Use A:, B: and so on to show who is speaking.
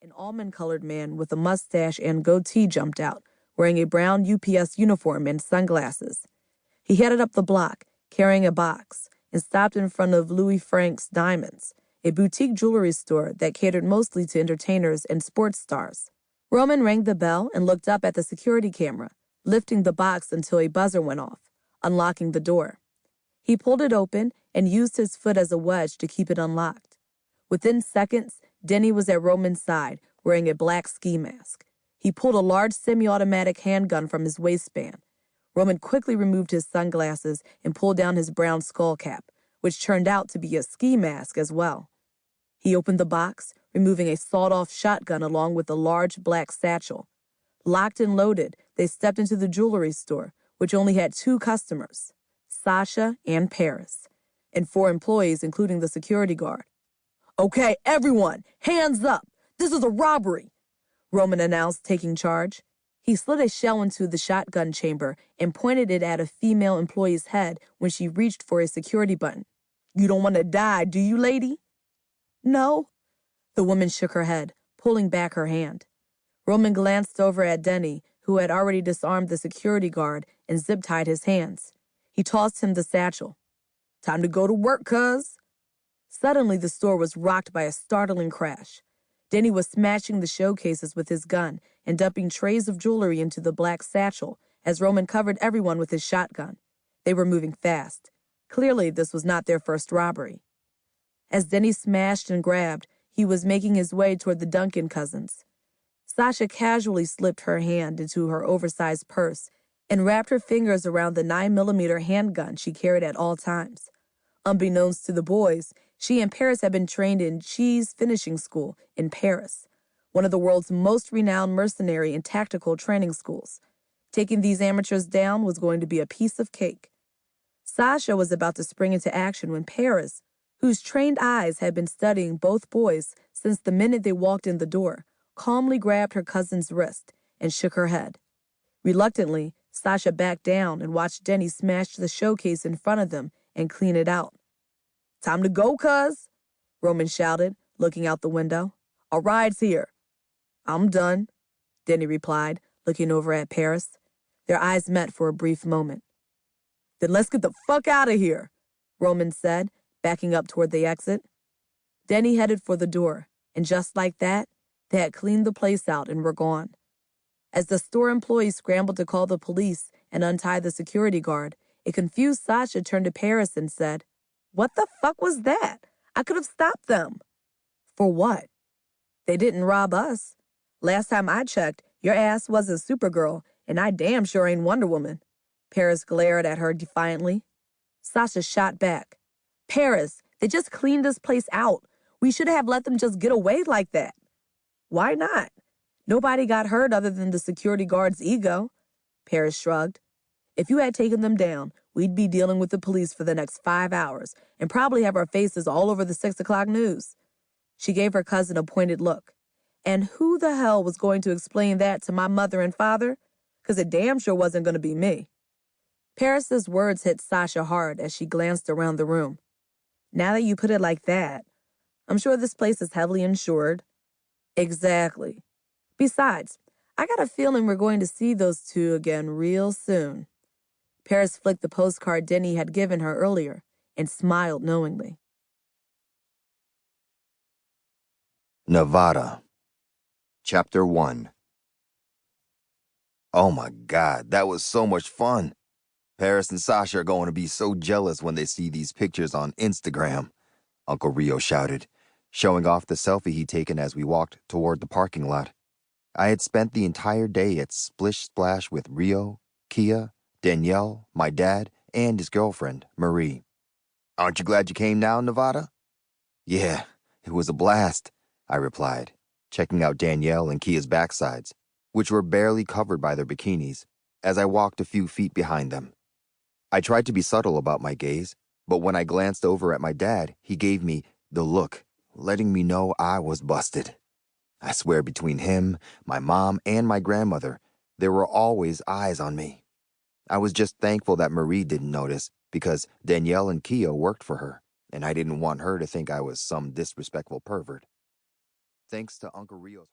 A: An almond-colored man with a mustache and goatee jumped out, wearing a brown UPS uniform and sunglasses. He headed up the block, carrying a box, and stopped in front of Louis Frank's Diamonds, a boutique jewelry store that catered mostly to entertainers and sports stars. Roman rang the bell and looked up at the security camera, lifting the box until a buzzer went off, unlocking the door. He pulled it open and used his foot as a wedge to keep it unlocked. Within seconds, Denny was at Roman's side, wearing a black ski mask. He pulled a large semi-automatic handgun from his waistband. Roman quickly removed his sunglasses and pulled down his brown skull cap, which turned out to be a ski mask as well. He opened the box, removing a sawed-off shotgun along with a large black satchel. Locked and loaded, they stepped into the jewelry store, which only had 2 customers, Sasha and Paris, and 4 employees, including the security guard. "Okay, everyone, hands up! This is a robbery!" Roman announced, taking charge. He slid a shell into the shotgun chamber and pointed it at a female employee's head when she reached for a security button. "You don't want to die, do you, lady?" "No." The woman shook her head, pulling back her hand. Roman glanced over at Denny, who had already disarmed the security guard and zip-tied his hands. He tossed him the satchel. "Time to go to work, cuz." Suddenly, the store was rocked by a startling crash. Denny was smashing the showcases with his gun and dumping trays of jewelry into the black satchel as Roman covered everyone with his shotgun. They were moving fast. Clearly, this was not their first robbery. As Denny smashed and grabbed, he was making his way toward the Duncan cousins. Sasha casually slipped her hand into her oversized purse and wrapped her fingers around the 9mm handgun she carried at all times. Unbeknownst to the boys, she and Paris had been trained in cheese finishing school in Paris, one of the world's most renowned mercenary and tactical training schools. Taking these amateurs down was going to be a piece of cake. Sasha was about to spring into action when Paris, whose trained eyes had been studying both boys since the minute they walked in the door, calmly grabbed her cousin's wrist and shook her head. Reluctantly, Sasha backed down and watched Denny smash the showcase in front of them and clean it out. "Time to go, cuz," Roman shouted, looking out the window. "Our ride's here." "I'm done," Denny replied, looking over at Paris. Their eyes met for a brief moment. "Then let's get the fuck out of here," Roman said, backing up toward the exit. Denny headed for the door, and just like that, they had cleaned the place out and were gone. As the store employees scrambled to call the police and untie the security guard, a confused Sasha turned to Paris and said, "What the fuck was that? I could have stopped them." "For what?" "They didn't rob us. Last time I checked, your ass wasn't Supergirl, and I damn sure ain't Wonder Woman." Paris glared at her defiantly. Sasha shot back. "Paris, they just cleaned this place out. We should have let them just get away like that." "Why not? Nobody got hurt other than the security guard's ego." Paris shrugged. "If you had taken them down, we'd be dealing with the police for the next 5 hours and probably have our faces all over the 6 o'clock news." She gave her cousin a pointed look. "And who the hell was going to explain that to my mother and father? 'Cause it damn sure wasn't going to be me." Paris's words hit Sasha hard as she glanced around the room. "Now that you put it like that, I'm sure this place is heavily insured." "Exactly. Besides, I got a feeling we're going to see those two again real soon." Paris flicked the postcard Denny had given her earlier and smiled knowingly.
B: Nevada. Chapter 1. Oh my God, that was so much fun. Paris and Sasha are going to be so jealous when they see these pictures on Instagram, Uncle Rio shouted, showing off the selfie he'd taken as we walked toward the parking lot. I had spent the entire day at Splish Splash with Rio, Kia, Danielle, my dad, and his girlfriend, Marie. "Aren't you glad you came now, Nevada?" "Yeah, it was a blast," I replied, checking out Danielle and Kia's backsides, which were barely covered by their bikinis, as I walked a few feet behind them. I tried to be subtle about my gaze, but when I glanced over at my dad, he gave me the look, letting me know I was busted. I swear between him, my mom, and my grandmother, there were always eyes on me. I was just thankful that Marie didn't notice, because Danielle and Kia worked for her, and I didn't want her to think I was some disrespectful pervert. Thanks to Uncle Rio's